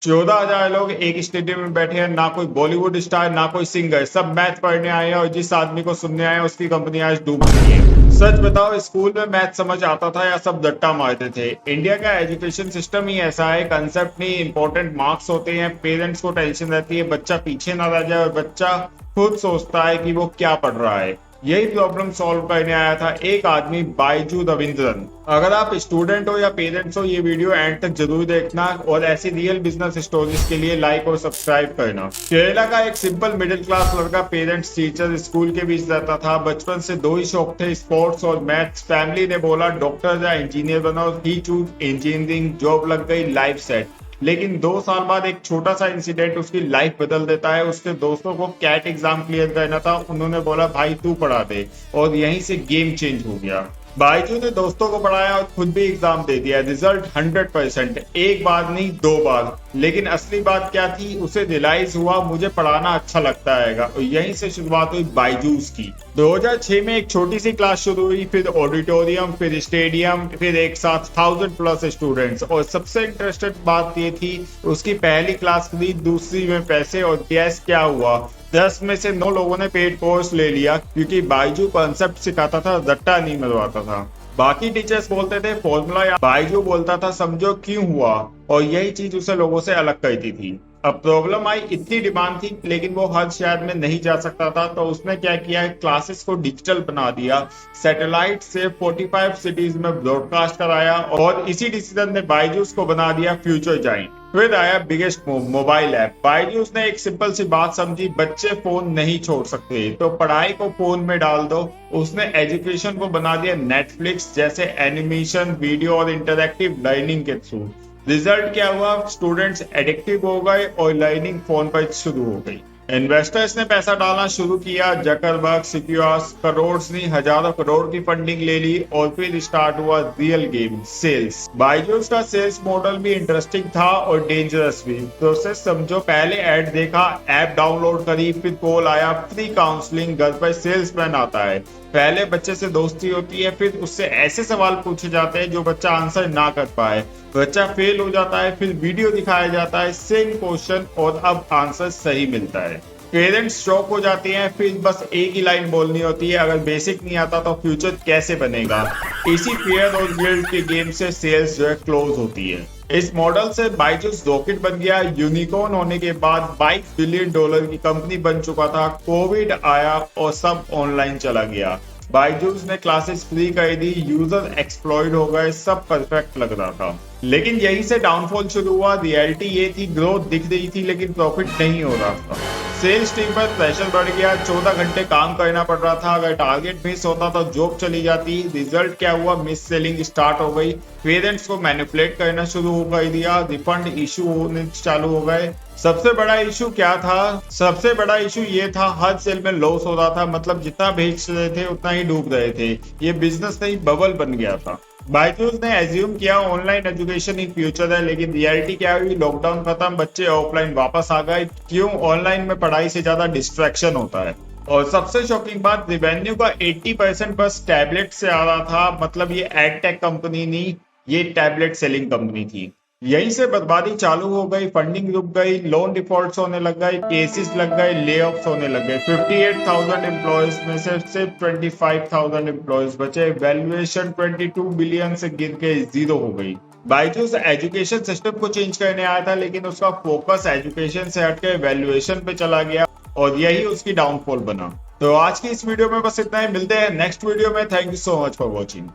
14,000 लोग एक स्टेडियम में बैठे हैं, ना कोई बॉलीवुड स्टार ना कोई सिंगर, सब मैथ पढ़ने आए हैं और जिस आदमी को सुनने आए हैं उसकी कंपनी आज डूब चुकी है। सच बताओ, स्कूल में मैथ समझ आता था या सब रट्टा मारते थे? इंडिया का एजुकेशन सिस्टम ही ऐसा है, कंसेप्ट नहीं इंपॉर्टेंट मार्क्स होते हैं, पेरेंट्स को टेंशन रहती है बच्चा पीछे ना रह जाए और बच्चा खुद सोचता है कि वो क्या पढ़ रहा है। यही प्रॉब्लम सॉल्व करने आया था एक आदमी, बायजू रविंद्रन। अगर आप स्टूडेंट हो या पेरेंट्स हो, ये वीडियो एंड तक जरूर देखना और ऐसी रियल बिजनेस स्टोरीज के लिए लाइक और सब्सक्राइब करना। केरला का एक सिंपल मिडिल क्लास लड़का पेरेंट्स टीचर स्कूल के बीच रहता था। बचपन से दो ही शौक थे, स्पोर्ट्स और मैथ्स। फैमिली ने बोला डॉक्टर या इंजीनियर बनो, ही चूज इंजीनियरिंग, जॉब लग गई, लाइफ सेट। लेकिन 2 साल बाद एक छोटा सा इंसिडेंट उसकी लाइफ बदल देता है। उसके दोस्तों को कैट एग्जाम क्लियर करना था, उन्होंने बोला भाई तू पढ़ा दे, और यहीं से गेम चेंज हो गया। बायजू ने दोस्तों को पढ़ाया और खुद भी एग्जाम दे दिया। रिजल्ट 100%, एक बार नहीं 2 बार। लेकिन असली बात क्या थी, उसे रियलाइज हुआ मुझे पढ़ाना अच्छा लगता है, और यहीं से शुरुआत हुई बायजूस की। 2006 में एक छोटी सी क्लास शुरू हुई, फिर ऑडिटोरियम, फिर स्टेडियम, फिर एक साथ 1000+ स्टूडेंट्स। और सबसे इंटरेस्टेड बात ये थी, उसकी पहली क्लास खुली, दूसरी में पैसे, और गैस क्या हुआ, 10 में से 9 लोगों ने पेड कोर्स ले लिया, क्योंकि बायजू कॉन्सेप्ट सिखाता था, रट्टा नहीं मरवाता था। बाकी टीचर्स बोलते थे फॉर्मूला, या बायजू बोलता था समझो क्यों हुआ, और यही चीज उसे लोगों से अलग करती थी। अब प्रॉब्लम आई, इतनी डिमांड थी लेकिन वो हर शहर में नहीं जा सकता था, तो उसने क्या किया, क्लासेस को डिजिटल बना दिया, सैटेलाइट से 45 सिटीज में ब्रॉडकास्ट कराया, और इसी डिसीजन ने बायजूस को बना दिया फ्यूचर जाइंट। फिर आया biggest move, mobile app. Byju's ने एक सिंपल सी बात समझी, बच्चे फोन नहीं छोड़ सकते तो पढ़ाई को फोन में डाल दो। उसने एजुकेशन को बना दिया नेटफ्लिक्स जैसे, एनिमेशन, वीडियो और इंटरैक्टिव लर्निंग के थ्रू। रिजल्ट क्या हुआ, स्टूडेंट्स एडिक्टिव हो गए और लर्निंग फोन पर शुरू हो गई। इन्वेस्टर्स ने पैसा डालना शुरू किया, जकरबर्ग, सिक्योर्स, करोड़ नहीं हजारों करोड़ की फंडिंग ले ली, और फिर स्टार्ट हुआ रियल गेम, सेल्स। बायजूस का सेल्स मॉडल भी इंटरेस्टिंग था और डेंजरस भी। प्रोसेस समझो, पहले ऐड देखा, ऐप डाउनलोड करी, फिर कॉल आया, फ्री काउंसलिंग, घर पर सेल्समैन आता है। पहले बच्चे से दोस्ती होती है, फिर उससे ऐसे सवाल पूछे जाते हैं जो बच्चा आंसर ना कर पाए, बच्चा फेल हो जाता है, फिर वीडियो दिखाया जाता है, सेम क्वेश्चन और अब आंसर सही मिलता है। पेरेंट्स शॉक हो जाते हैं, फिर बस एक ही लाइन बोलनी होती है, अगर बेसिक नहीं आता तो फ्यूचर कैसे बनेगा। इसी फेयर और गिल्ड के गेम से सेल्स जो है क्लोज होती है। इस मॉडल से बायजूस रॉकेट बन गया। यूनिकॉर्न होने के बाद $22 बिलियन की कंपनी बन चुका था। कोविड आया और सब ऑनलाइन चला गया। बायजूस ने क्लासेस फ्री कर दी, यूजर एक्सप्लॉइड हो गए, सब परफेक्ट लग रहा था। लेकिन यहीं से डाउनफॉल शुरू हुआ। रियलिटी ये थी, ग्रोथ दिख रही थी लेकिन प्रॉफिट नहीं हो रहा था। सेल्स टीम पर प्रेशर बढ़ गया, 14 घंटे काम करना पड़ रहा था, अगर टारगेट मिस होता तो जॉब चली जाती। रिजल्ट क्या हुआ, मिस सेलिंग स्टार्ट हो गई, पेरेंट्स को मैनिपुलेट करना शुरू कर दिया, रिफंड इशू होने चालू हो गए। सबसे बड़ा इशू क्या था, सबसे बड़ा इशू ये था, हर सेल में लॉस हो रहा था, मतलब जितना बेच रहे थे उतना ही डूब रहे थे। ये बिजनेस नहीं बबल बन गया था। बायजूस ने एज्यूम किया ऑनलाइन एजुकेशन ही फ्यूचर है, लेकिन रियलिटी क्या हुई, लॉकडाउन खत्म, बच्चे ऑफलाइन वापस आ गए। क्यों, ऑनलाइन में पढ़ाई से ज्यादा डिस्ट्रैक्शन होता है। और सबसे शॉकिंग बात, रेवेन्यू का 80% बस टैबलेट से आ रहा था, मतलब ये एडटेक कंपनी नहीं, ये टैबलेट सेलिंग कंपनी थी। यहीं से बर्बादी चालू हो गई, फंडिंग रुक गई, लोन डिफॉल्ट्स होने लग गए, केसेस लग गए, ले ऑफ्स होने लग गए। 58,000 एम्प्लॉयज में से सिर्फ 25,000 एम्प्लॉयज बचे। वैल्यूएशन 22 बिलियन से गिर के जीरो हो गई। बायजूस एजुकेशन सिस्टम को चेंज करने आया था, लेकिन उसका फोकस एजुकेशन से हटकर वैल्यूएशन पे चला गया, और यही उसकी डाउनफॉल बना। तो आज की इस वीडियो में बस इतना ही, मिलते हैं नेक्स्ट वीडियो में। Thank you so much for watching.